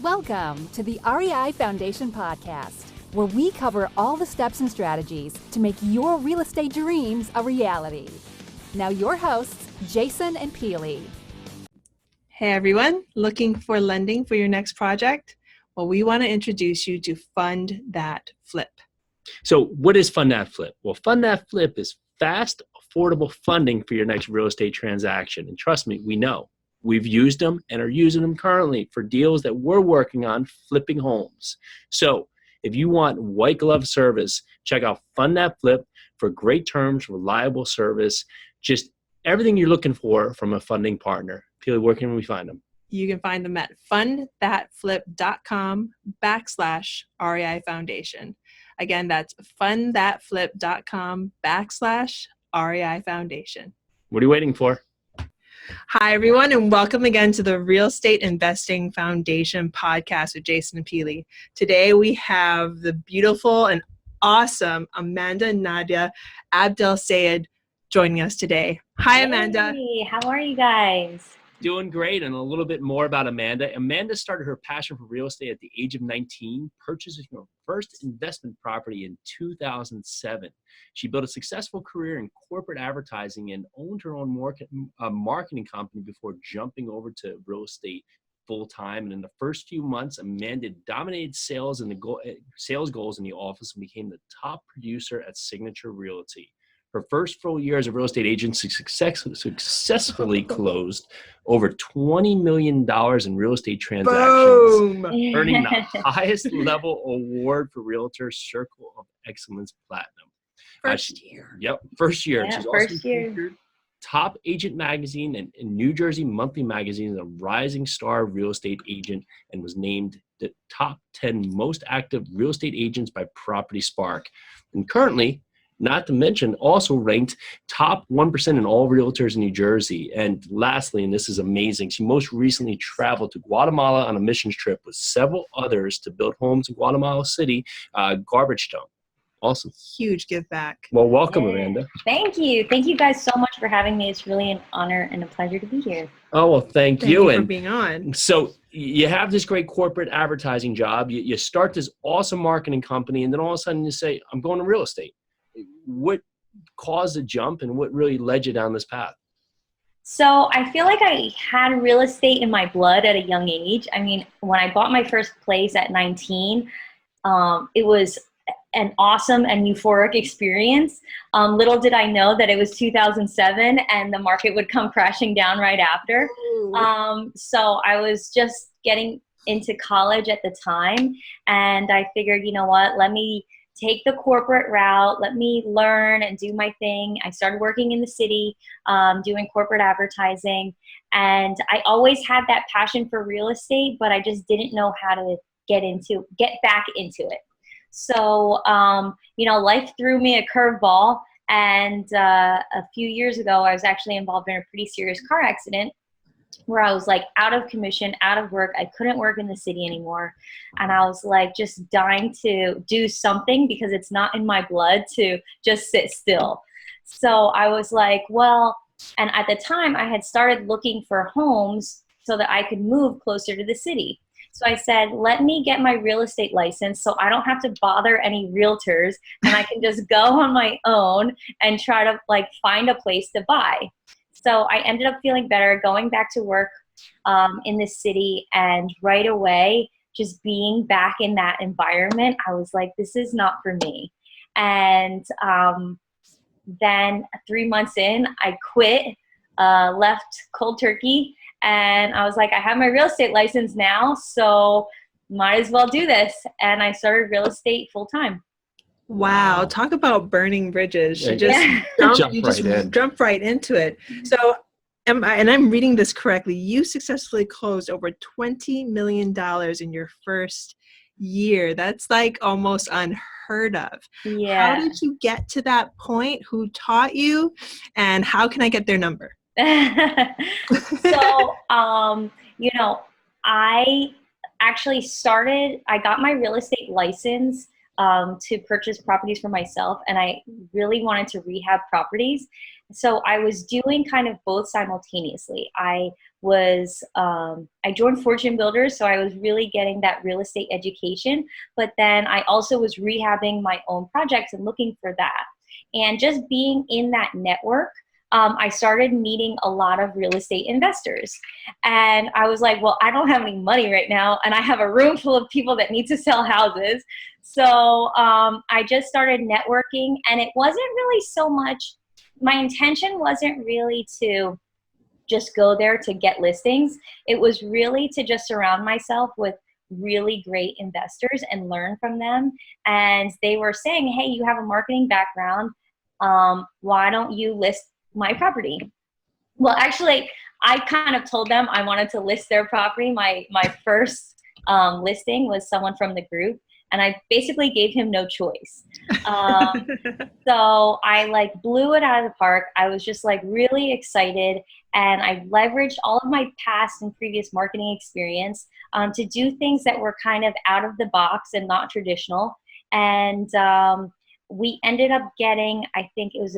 Welcome to the REI Foundation podcast, where we cover all the steps and strategies to make your real estate dreams a reality. Now your hosts, Jason and Peely. Hey everyone, looking for lending for your next project? Well, we want to introduce you to Fund That Flip. So what is Fund That Flip? Well, Fund That Flip is fast, affordable funding for your next real estate transaction. And trust me, we know. We've used them and are using them currently for deals that we're working on flipping homes. So if you want white glove service, check out Fund That Flip for great terms, reliable service, just everything you're looking for from a funding partner. Peely, where can we find them? You can find them at fundthatflip.com/REI Foundation. Again, that's fundthatflip.com/REI Foundation. What are you waiting for? Hi, everyone, and welcome again to the Real Estate Investing Foundation podcast with Jason and Peely. Today, we have the beautiful and awesome Amanda and Nadia Abdelsayed joining us today. Hi, Amanda. Hey, how are you guys? Doing great. And a little bit more about Amanda. Amanda started her passion for real estate at the age of 19, purchasing her first investment property in 2007. She built a successful career in corporate advertising and owned her own marketing company before jumping over to real estate full time. And in the first few months, Amanda dominated sales and sales goals in the office and became the top producer at Signature Realty. Her first full year as a real estate agent successfully closed over $20 million in real estate transactions, Boom. Earning the highest level award for Realtor Circle of Excellence Platinum. First year. Yep, first year. Yeah, She's first also year. featured Top Agent Magazine and New Jersey Monthly Magazine as a rising star real estate agent and was named the top 10 most active real estate agents by Property Spark. And currently, not to mention, also ranked top 1% in all realtors in New Jersey. And lastly, and this is amazing, she most recently traveled to Guatemala on a missions trip with several others to build homes in Guatemala City, Garbage Dump. Awesome. Huge give back. Well, welcome, Amanda. Thank you. Thank you guys so much for having me. It's really an honor and a pleasure to be here. Oh, well, thank Thank you. you for being on. So you have this great corporate advertising job. You start this awesome marketing company, and then all of a sudden you say, I'm going to real estate. What caused the jump and what really led you down this path? So I feel like I had real estate in my blood at a young age. I mean, when I bought my first place at 19, it was an awesome and euphoric experience. Little did I know that it was 2007 and the market would come crashing down right after. So I was just getting into college at the time, and I figured, you know what, let me take the corporate route, let me learn and do my thing. I started working in the city, doing corporate advertising, and I always had that passion for real estate, but I just didn't know how to get back into it. So, life threw me a curveball, and a few years ago, I was actually involved in a pretty serious car accident where I was like out of commission, out of work. I couldn't work in the city anymore. And I was like just dying to do something because it's not in my blood to just sit still. So I was like, well, and at the time I had started looking for homes so that I could move closer to the city. So I said, let me get my real estate license so I don't have to bother any realtors and I can just go on my own and try to find a place to buy. So I ended up feeling better, going back to work in the city, and right away, just being back in that environment, I was like, this is not for me. And then 3 months in, I quit, left cold turkey, and I was like, I have my real estate license now, so might as well do this. And I started real estate full time. Wow. Talk about burning bridges. You Yeah. just jump right into it. So, I'm reading this correctly, you successfully closed over $20 million in your first year. That's like almost unheard of. Yeah. How did you get to that point? Who taught you? And how can I get their number? So, I actually I got my real estate license to purchase properties for myself, and I really wanted to rehab properties. So I was doing kind of both simultaneously. I joined Fortune Builders, so I was really getting that real estate education, but then I also was rehabbing my own projects and looking for that. And just being in that network, I started meeting a lot of real estate investors. And I was like, well, I don't have any money right now, and I have a room full of people that need to sell houses. So I just started networking, and it wasn't really so much, my intention wasn't really to just go there to get listings. It was really to just surround myself with really great investors and learn from them. And they were saying, hey, you have a marketing background. Why don't you list my property? Well, actually, I kind of told them I wanted to list their property. My first listing was someone from the group, and I basically gave him no choice. So I like blew it out of the park. I was just like really excited, and I leveraged all of my past and previous marketing experience to do things that were kind of out of the box and not traditional. And we ended up getting, I think it was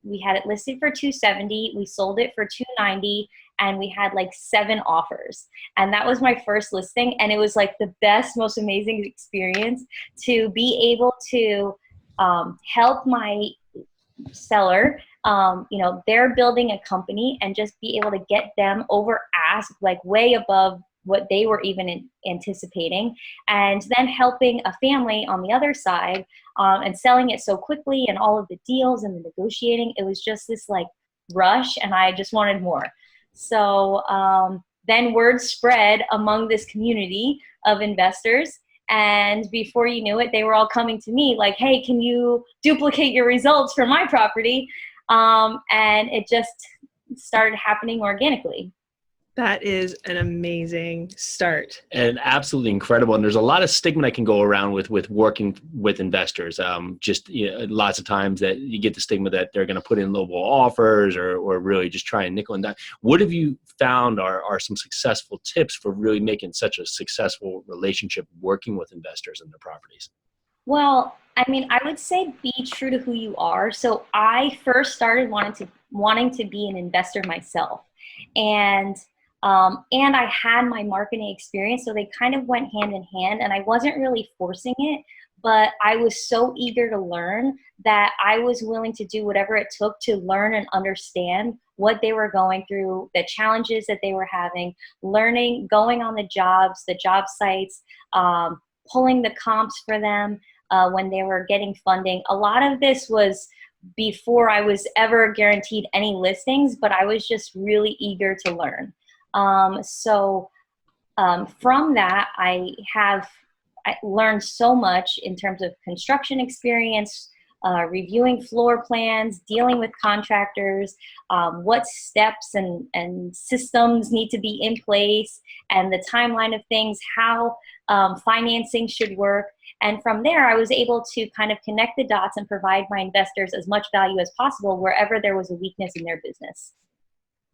we had it listed for $270. We sold it for $290, and we had like 7 offers. And that was my first listing. And it was like the best, most amazing experience to be able to help my seller. They're building a company, and just be able to get them over ask, like way above what they were even anticipating, and then helping a family on the other side and selling it so quickly, and all of the deals and the negotiating. It was just this like rush, and I just wanted more. So then word spread among this community of investors, and before you knew it, they were all coming to me like, hey, can you duplicate your results for my property? And it just started happening organically. That is an amazing start. And absolutely incredible. And there's a lot of stigma that can go around with working with investors. Lots of times that you get the stigma that they're going to put in lowball offers or really just try and nickel and dime. What have you found are some successful tips for really making such a successful relationship working with investors in their properties? Well, I mean, I would say be true to who you are. So I first started wanting to be an investor myself. And I had my marketing experience, so they kind of went hand in hand, and I wasn't really forcing it, but I was so eager to learn that I was willing to do whatever it took to learn and understand what they were going through, the challenges that they were having, learning, going on the job sites, pulling the comps for them when they were getting funding. A lot of this was before I was ever guaranteed any listings, but I was just really eager to learn. From that, I learned so much in terms of construction experience, reviewing floor plans, dealing with contractors, what steps and systems need to be in place, and the timeline of things, how financing should work. And from there, I was able to kind of connect the dots and provide my investors as much value as possible wherever there was a weakness in their business.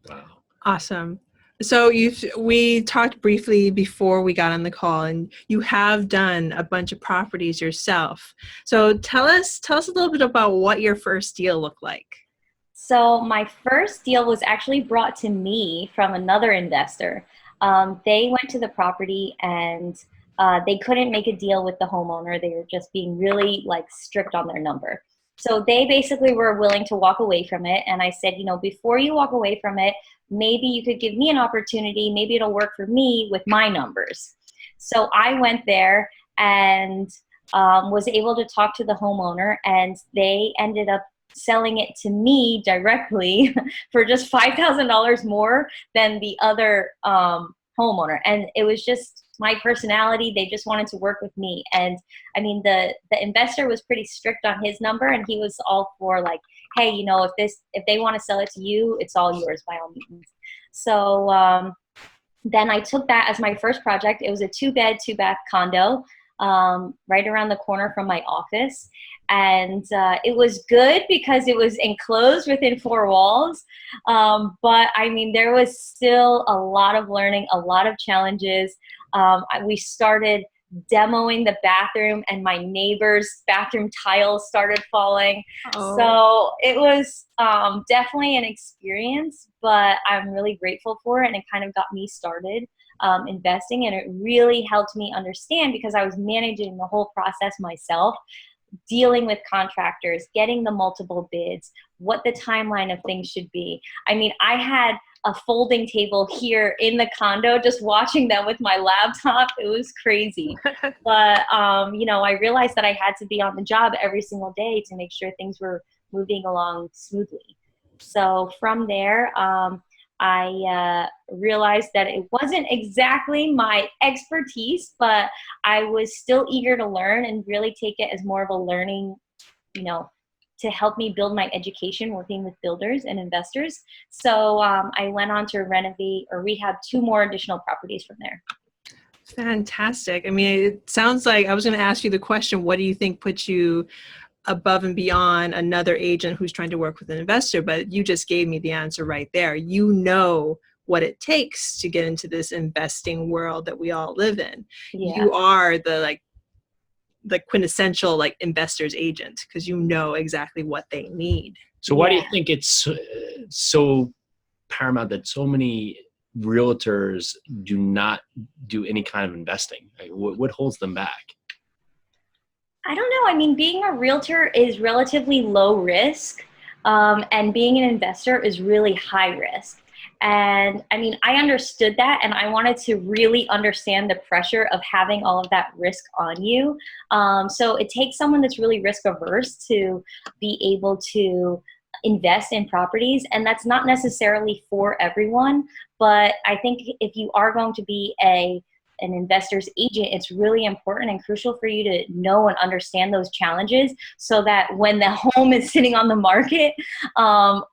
Wow. Awesome. So we talked briefly before we got on the call, and you have done a bunch of properties yourself. So tell us a little bit about what your first deal looked like. So my first deal was actually brought to me from another investor. They went to the property, and they couldn't make a deal with the homeowner. They were just being really like strict on their number. So they basically were willing to walk away from it. And I said, before you walk away from it, maybe you could give me an opportunity. Maybe it'll work for me with my numbers. So I went there and was able to talk to the homeowner, and they ended up selling it to me directly for just $5,000 more than the other homeowner. And it was just my personality. They just wanted to work with me. And I mean, the investor was pretty strict on his number, and he was all for like, hey, if they want to sell it to you, it's all yours by all means. So then I took that as my first project. It was a 2-bed, 2-bath condo right around the corner from my office. And it was good because it was enclosed within 4 walls. But I mean, there was still a lot of learning, a lot of challenges. We started demoing the bathroom, and my neighbor's bathroom tiles started falling. Oh. So it was definitely an experience, but I'm really grateful for it, and it kind of got me started investing, and it really helped me understand, because I was managing the whole process myself, dealing with contractors, getting the multiple bids, what the timeline of things should be. I mean, I had a folding table here in the condo, just watching them with my laptop. It was crazy. But, I realized that I had to be on the job every single day to make sure things were moving along smoothly. So from there, I realized that it wasn't exactly my expertise, but I was still eager to learn and really take it as more of a learning, to help me build my education working with builders and investors. So I went on to renovate or rehab 2 more additional properties from there. Fantastic. I mean, it sounds like I was going to ask you the question, what do you think puts you above and beyond another agent who's trying to work with an investor? But you just gave me the answer right there. You know what it takes to get into this investing world that we all live in. Yeah. You are the quintessential investor's agent, because you know exactly what they need. So why do you think it's so paramount that so many realtors do not do any kind of investing? Like, what holds them back? I don't know. I mean, being a realtor is relatively low risk, and being an investor is really high risk. And I mean, I understood that, and I wanted to really understand the pressure of having all of that risk on you. So it takes someone that's really risk averse to be able to invest in properties, and that's not necessarily for everyone. But I think if you are going to be an investor's agent, it's really important and crucial for you to know and understand those challenges, so that when the home is sitting on the market,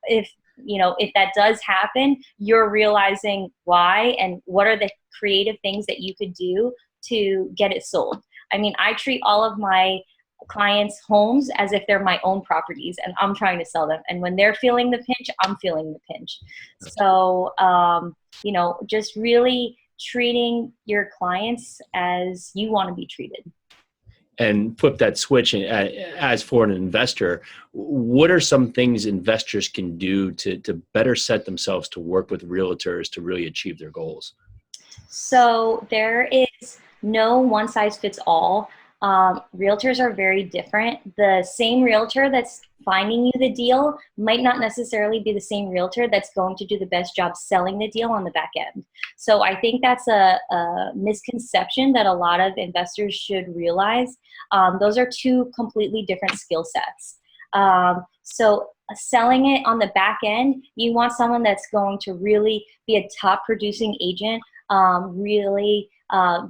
if that does happen, you're realizing why and what are the creative things that you could do to get it sold. I mean, I treat all of my clients' homes as if they're my own properties, and I'm trying to sell them. And when they're feeling the pinch, I'm feeling the pinch. So, just really treating your clients as you want to be treated. And flip that switch. As for an investor, what are some things investors can do to better set themselves to work with realtors to really achieve their goals? So there is no one size fits all. Realtors are very different. The same realtor that's finding you the deal might not necessarily be the same realtor that's going to do the best job selling the deal on the back end. So I think that's a misconception that a lot of investors should realize. Those are 2 completely different skill sets. So selling it on the back end, you want someone that's going to really be a top producing agent, really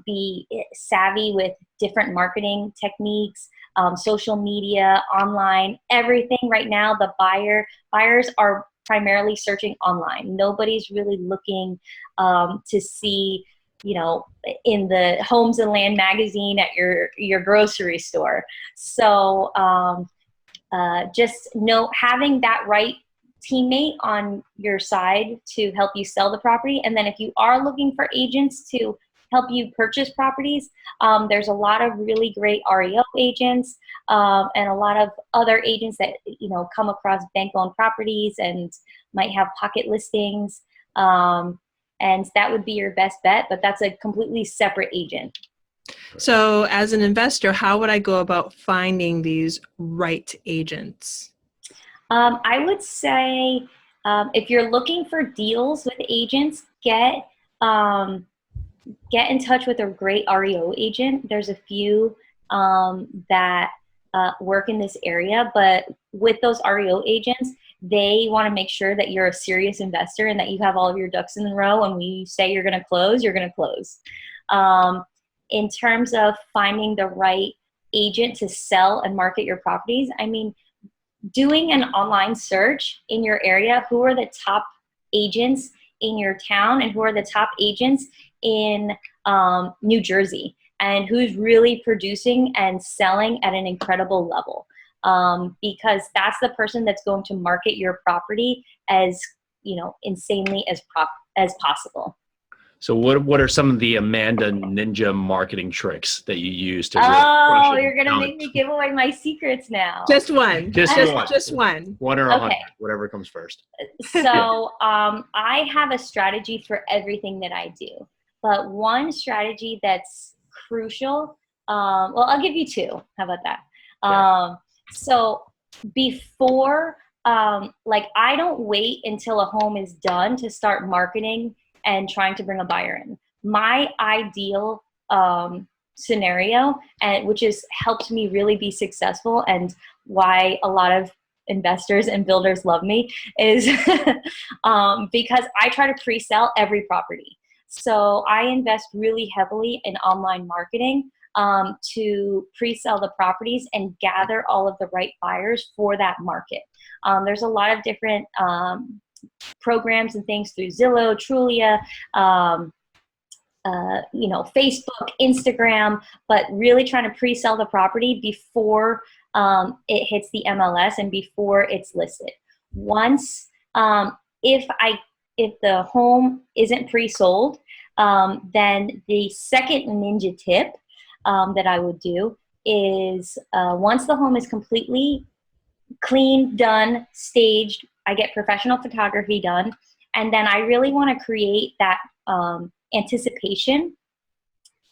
be savvy with different marketing techniques, social media, online, everything. Right now, the buyers are primarily searching online. Nobody's really looking to see, in the Homes and Land magazine at your grocery store. So just having that right teammate on your side to help you sell the property. And then if you are looking for agents to help you purchase properties, there's a lot of really great REO agents, and a lot of other agents that come across bank-owned properties and might have pocket listings, and that would be your best bet, but that's a completely separate agent. So as an investor, how would I go about finding these right agents? I would say if you're looking for deals with agents, get in touch with a great REO agent. There's a few that work in this area, but with those REO agents, they want to make sure that you're a serious investor and that you have all of your ducks in a row. And when you say you're going to close, you're going to close. In terms of finding the right agent to sell and market your properties, I mean, doing an online search in your area, who are the top agents in your town and who are the top agents in New Jersey, and who's really producing and selling at an incredible level, because that's the person that's going to market your property as insanely as possible. So what are some of the Amanda Ninja marketing tricks that you use to Oh, you're going to make me give away my secrets now. Just one. Just one. Just one. One or 100, whatever comes first. So I have a strategy for everything that I do. But one strategy that's crucial, well, I'll give you two. How about that? Sure. So before, I don't wait until a home is done to start marketing and trying to bring a buyer in. My ideal scenario, and which has helped me really be successful and why a lot of investors and builders love me, is because I try to pre-sell every property. So I invest really heavily in online marketing to pre-sell the properties and gather all of the right buyers for that market. There's a lot of different programs and things through Zillow, Trulia, Facebook, Instagram, but really trying to pre-sell the property before it hits the MLS and before it's listed. Once, if the home isn't pre-sold, then the second ninja tip that I would do is once the home is completely clean, done, staged, I get professional photography done, and then I really want to create that anticipation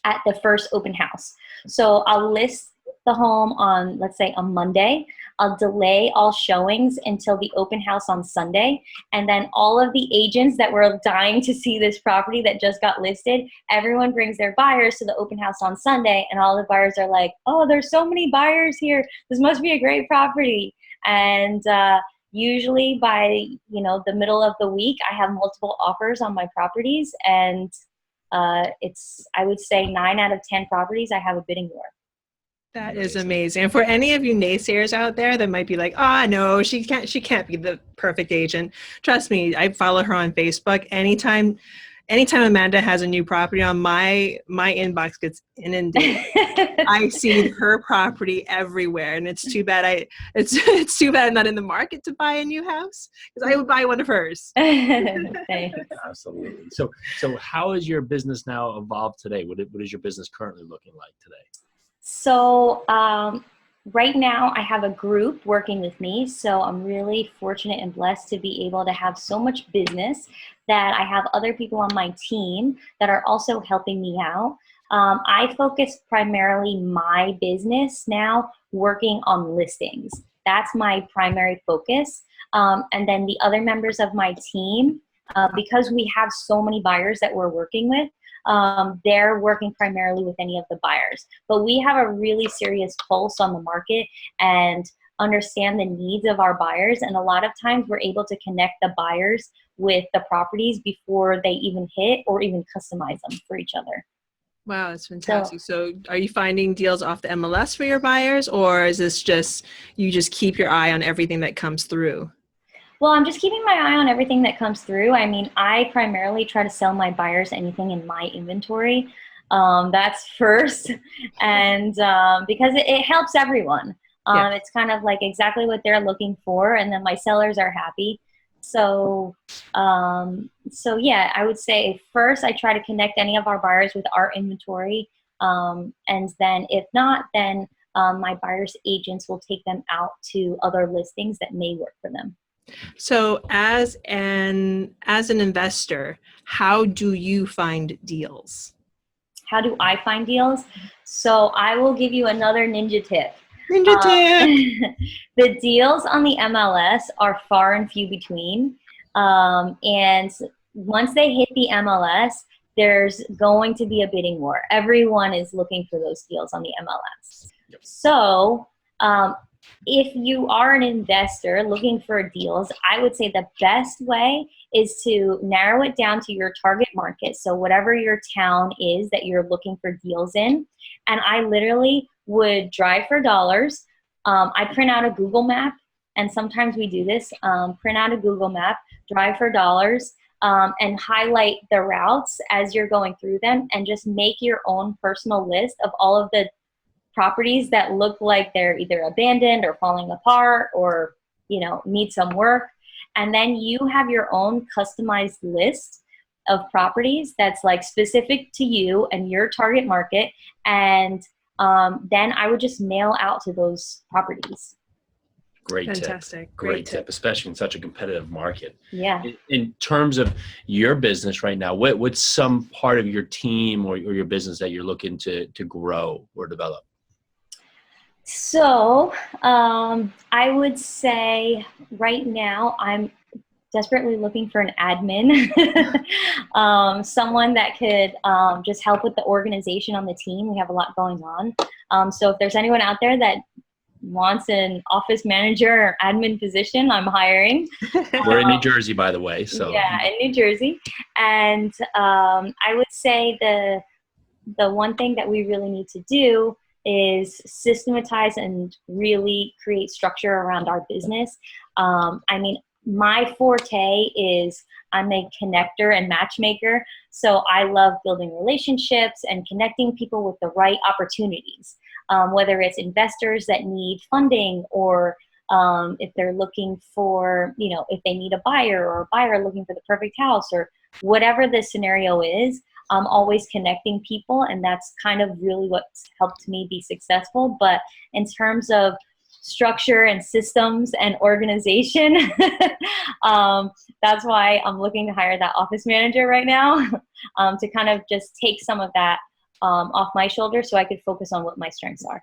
at the first open house. So I'll list the home on, let's say, a Monday. I'll delay all showings until the open house on Sunday. And then all of the agents that were dying to see this property that just got listed, everyone brings their buyers to the open house on Sunday. And all the buyers are like, oh, there's so many buyers here. This must be a great property. And usually by, the middle of the week, I have multiple offers on my properties. And I would say 9 out of 10 properties, I have a bidding war. That is amazing. And for any of you naysayers out there that might be like, no, she can't be the perfect agent. Trust me, I follow her on Facebook. Anytime Amanda has a new property on, my inbox gets inundated. I see her property everywhere, and it's too bad it's too bad I'm not in the market to buy a new house, because I would buy one of hers. Thanks. Absolutely. So how has your business now evolved today? What is your business currently looking like today? So right now I have a group working with me. So I'm really fortunate and blessed to be able to have so much business that I have other people on my team that are also helping me out. I focus primarily my business now working on listings. That's my primary focus. And then the other members of my team, because we have so many buyers that we're working with, they're working primarily with any of the buyers. But we have a really serious pulse on the market and understand the needs of our buyers. And a lot of times we're able to connect the buyers with the properties before they even hit or even customize them for each other. Wow, that's fantastic. So are you finding deals off the MLS for your buyers, or is this just, you just keep your eye on everything that comes through? Well, I'm just keeping my eye on everything that comes through. I mean, I primarily try to sell my buyers anything in my inventory. That's first. And because it helps everyone. It's kind of like exactly what they're looking for. And then my sellers are happy. So yeah, I would say first I try to connect any of our buyers with our inventory. And then if not, then my buyers' agents will take them out to other listings that may work for them. So as an investor, how do you find deals? How do I find deals? So I will give you another ninja tip. Ninja tip! The deals on the MLS are far and few between. And once they hit the MLS, there's going to be a bidding war. Everyone is looking for those deals on the MLS. Yep. So if you are an investor looking for deals, I would say the best way is to narrow it down to your target market. So whatever your town is that you're looking for deals in. And I literally would drive for dollars. I print out a Google map, and sometimes we do this, print out a Google map, drive for dollars, and highlight the routes as you're going through them, and just make your own personal list of all of the properties that look like they're either abandoned or falling apart or, need some work. And then you have your own customized list of properties that's like specific to you and your target market. And then I would just mail out to those properties. Great Fantastic. tip. Great tip, especially in such a competitive market. Yeah. In terms of your business right now, what's some part of your team or your business that you're looking to grow or develop? So I would say right now I'm desperately looking for an admin, someone that could just help with the organization on the team. We have a lot going on. So if there's anyone out there that wants an office manager or admin position, I'm hiring. We're in New Jersey, by the way. So yeah, in New Jersey. And I would say the one thing that we really need to do is systematize and really create structure around our business. I mean, my forte is I'm a connector and matchmaker. So I love building relationships and connecting people with the right opportunities, whether it's investors that need funding or if they're looking for, if they need a buyer or a buyer looking for the perfect house or whatever the scenario is. I'm always connecting people, and that's kind of really what's helped me be successful. But in terms of structure and systems and organization, that's why I'm looking to hire that office manager right now to kind of just take some of that off my shoulders so I could focus on what my strengths are.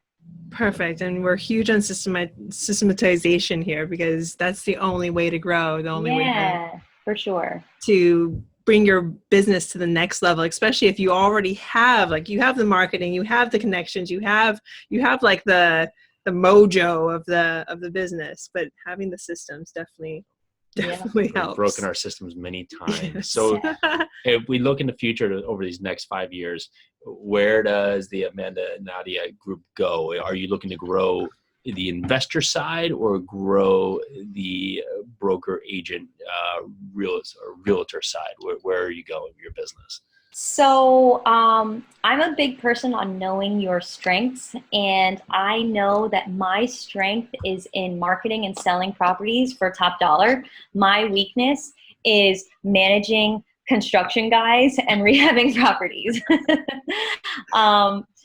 Perfect. And we're huge on systematization here because that's the only way to grow, the only way for sure to bring your business to the next level, especially if you already have, like, you have the marketing, you have the connections, you have like the mojo of the business, but having the systems definitely helps. We've broken our systems many times. Yes. So if we look in the future over these next 5 years, where does the Amanda and Nadia group go? Are you looking to grow the investor side or grow the broker agent realtor side? Where are you going with your business? So I'm a big person on knowing your strengths, and I know that my strength is in marketing and selling properties for top dollar. My weakness is managing construction guys and rehabbing properties.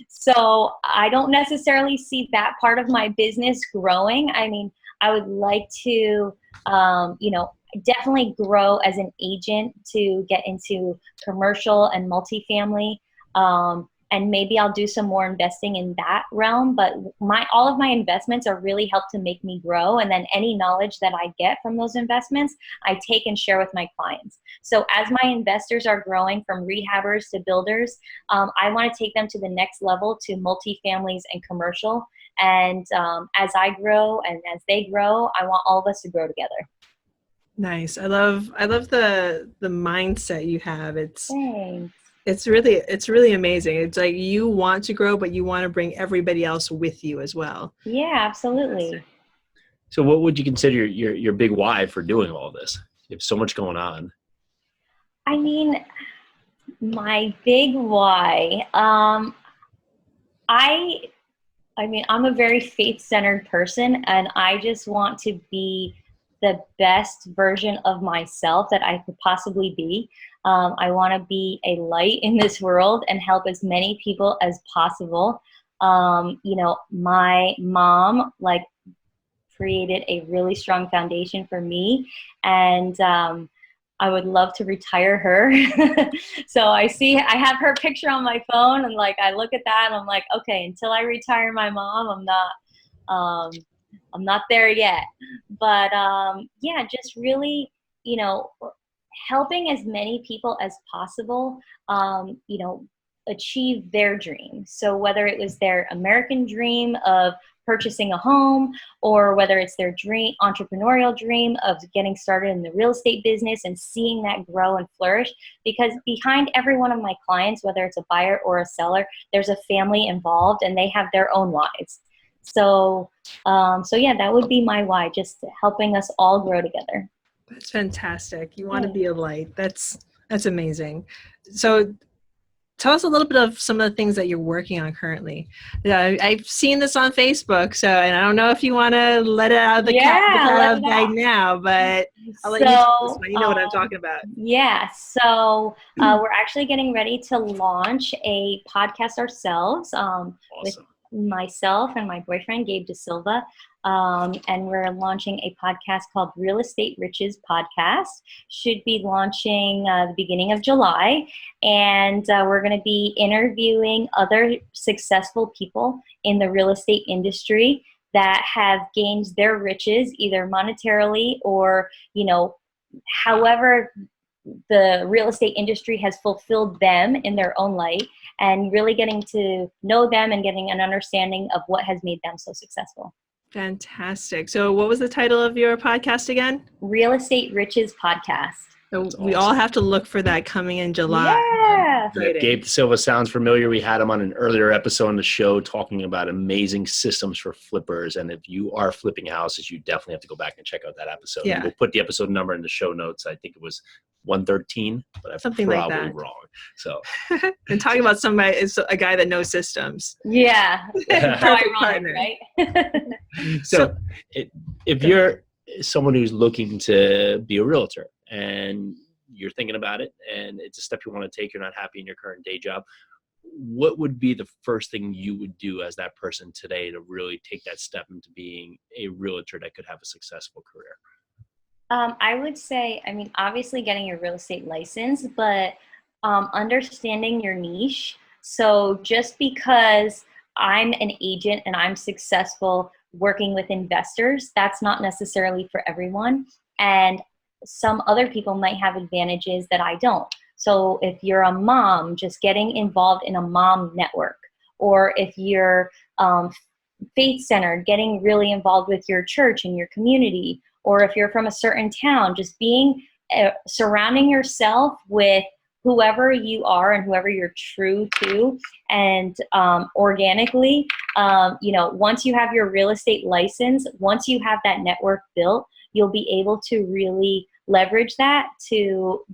So I don't necessarily see that part of my business growing. I mean, I would like to, definitely grow as an agent to get into commercial and multifamily. And maybe I'll do some more investing in that realm, but all of my investments are really helped to make me grow. And then any knowledge that I get from those investments, I take and share with my clients. So as my investors are growing from rehabbers to builders, I want to take them to the next level to multifamilies and commercial. And as I grow and as they grow, I want all of us to grow together. Nice. I love the mindset you have. Thanks. It's really amazing. It's like you want to grow, but you want to bring everybody else with you as well. Yeah, absolutely. So what would you consider your big why for doing all this? You have so much going on. I mean, my big why, I'm a very faith-centered person, and I just want to be the best version of myself that I could possibly be. I want to be a light in this world and help as many people as possible. My mom created a really strong foundation for me, and I would love to retire her. So I have her picture on my phone, and I look at that and I'm like, okay, until I retire my mom, I'm not there yet. But just really, helping as many people as possible, achieve their dream. So whether it was their American dream of purchasing a home, or whether it's their entrepreneurial dream of getting started in the real estate business and seeing that grow and flourish, because behind every one of my clients, whether it's a buyer or a seller, there's a family involved and they have their own lives. So that would be my why, just helping us all grow together. That's fantastic. You want to be a light. That's amazing. So tell us a little bit of some of the things that you're working on currently. I've seen this on Facebook, and I don't know if you want to let it out of the cat out of the bag now, but I'll let you tell this one. You know what I'm talking about. Yeah. So we're actually getting ready to launch a podcast ourselves with myself and my boyfriend, Gabe De Silva. And we're launching a podcast called Real Estate Riches Podcast. Should be launching the beginning of July. And we're going to be interviewing other successful people in the real estate industry that have gained their riches either monetarily or, however the real estate industry has fulfilled them in their own light, and really getting to know them and getting an understanding of what has made them so successful. Fantastic. So what was the title of your podcast again? Real Estate Riches Podcast. So we all have to look for that coming in July. Yeah. Gabe De Silva sounds familiar. We had him on an earlier episode on the show talking about amazing systems for flippers. And if you are flipping houses, you definitely have to go back and check out that episode. Yeah. And we'll put the episode number in the show notes. I think it was 113, but I'm something probably like that. wrong. So, and talking about somebody is a guy that knows systems. Yeah. Perfect partner. Right? So if you're someone who's looking to be a realtor and you're thinking about it and it's a step you want to take, you're not happy in your current day job, what would be the first thing you would do as that person today to really take that step into being a realtor that could have a successful career? I would say, obviously getting your real estate license, but understanding your niche. So just because I'm an agent and I'm successful working with investors, that's not necessarily for everyone. And some other people might have advantages that I don't. So if you're a mom, just getting involved in a mom network, or if you're faith-centered, getting really involved with your church and your community, or if you're from a certain town, just being surrounding yourself with whoever you are and whoever you're true to, and organically, once you have your real estate license, once you have that network built, you'll be able to really leverage that to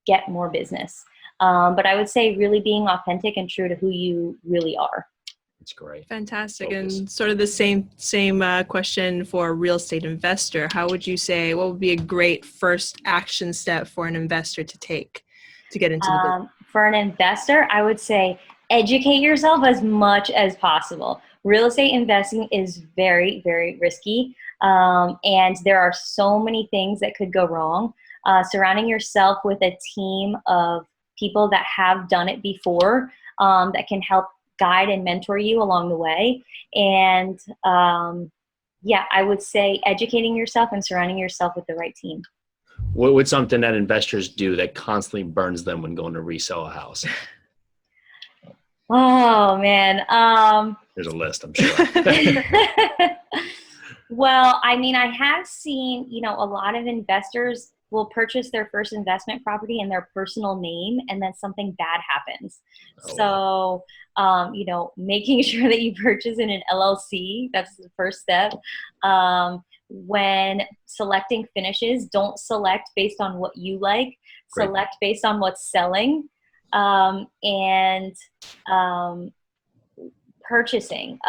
get more business. But I would say really being authentic and true to who you really are. That's great. Fantastic. Focus. And sort of the same question for a real estate investor. How would you say, what would be a great first action step for an investor to take to get into the business? For an investor, I would say educate yourself as much as possible. Real estate investing is very, very risky. And there are so many things that could go wrong. Surrounding yourself with a team of people that have done it before, that can help guide and mentor you along the way. And I would say educating yourself and surrounding yourself with the right team. What's something that investors do that constantly burns them when going to resell a house? Oh, man. There's a list, I'm sure. Well, I have seen, a lot of investors will purchase their first investment property in their personal name, and then something bad happens. So, making sure that you purchase in an LLC, that's the first step. When selecting finishes, don't select based on what you like. Great. Select based on what's selling. Purchasing,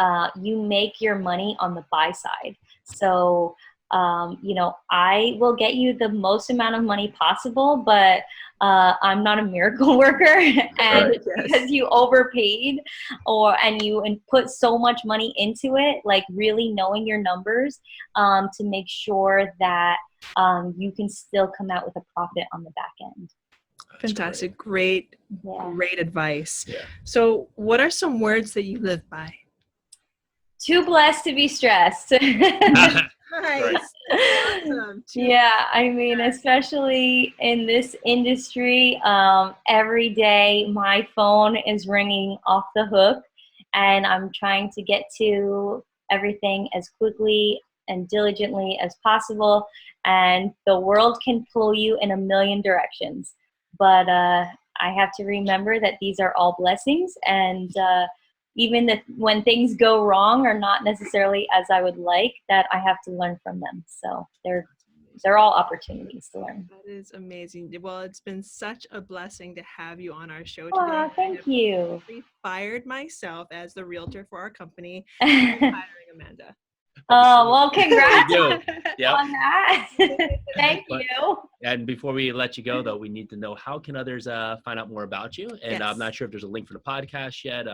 you make your money on the buy side. So, I will get you the most amount of money possible, but I'm not a miracle worker. And right, yes. Because you overpaid and you put so much money into it, like really knowing your numbers to make sure that you can still come out with a profit on the back end. Fantastic. Great advice. Yeah. So what are some words that you live by? Too blessed to be stressed. Nice. Awesome. Especially in this industry, every day my phone is ringing off the hook, and I'm trying to get to everything as quickly and diligently as possible. And the world can pull you in a million directions. But I have to remember that these are all blessings, and even when things go wrong or not necessarily as I would like, that I have to learn from them. So they're they're all opportunities to learn. That is amazing. Well, it's been such a blessing to have you on our show today. Oh, thank you. I fired myself as the realtor for our company. I'm hiring Amanda. Oh, well, congrats There you go. on that. Thank you. And before we let you go, though, we need to know, how can others find out more about you? And Yes. I'm not sure if there's a link for the podcast yet,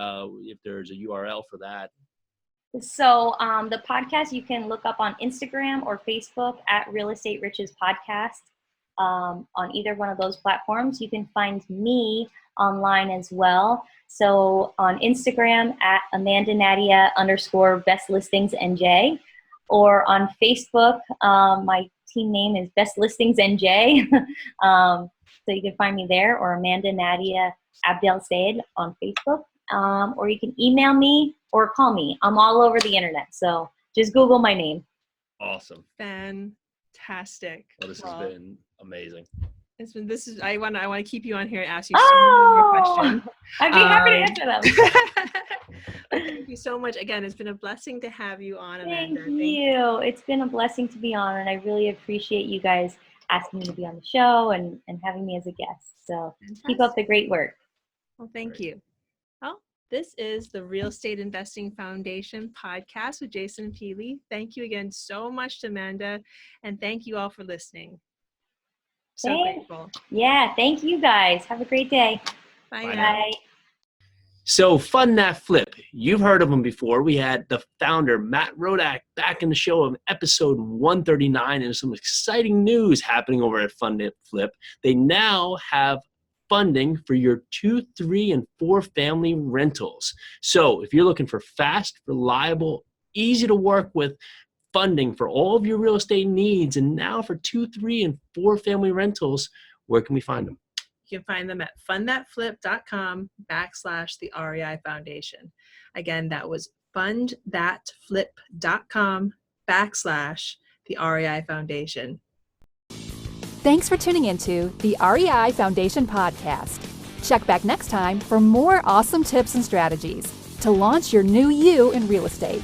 if there's a URL for that. So the podcast you can look up on Instagram or Facebook at Real Estate Riches Podcast. On either one of those platforms. You can find me online as well. So on Instagram at @AmandaNadia_Best Listings NJ, or on Facebook, my team name is Best Listings NJ. So you can find me there, or Amanda Nadia Abdelsayed on Facebook. Or you can email me or call me. I'm all over the internet, so just Google my name. Awesome. Fantastic. Well, this has been amazing. I want to keep you on here and ask you so many more questions. I'd be happy to answer them. Thank you so much. Again, it's been a blessing to have you on, Amanda. Thank you. It's been a blessing to be on, and I really appreciate you guys asking me to be on the show and having me as a guest. So keep up the great work. Well, thank you. Well, this is the Real Estate Investing Foundation podcast with Jason and Peely. Thank you again so much to Amanda, and thank you all for listening. So grateful. Yeah, thank you guys. Have a great day. Bye. Bye. So Fund That Flip. You've heard of him before. We had the founder, Matt Rodak, back in the show of episode 139, and some exciting news happening over at Fund That Flip. They now have funding for your 2, 3, and 4 family rentals. So if you're looking for fast, reliable, easy to work with funding for all of your real estate needs, and now for 2, 3, and 4 family rentals, where can we find them? You can find them at fundthatflip.com/the REI Foundation. Again, that was fundthatflip.com/the REI Foundation. Thanks for tuning into the REI Foundation podcast. Check back next time for more awesome tips and strategies to launch your new you in real estate.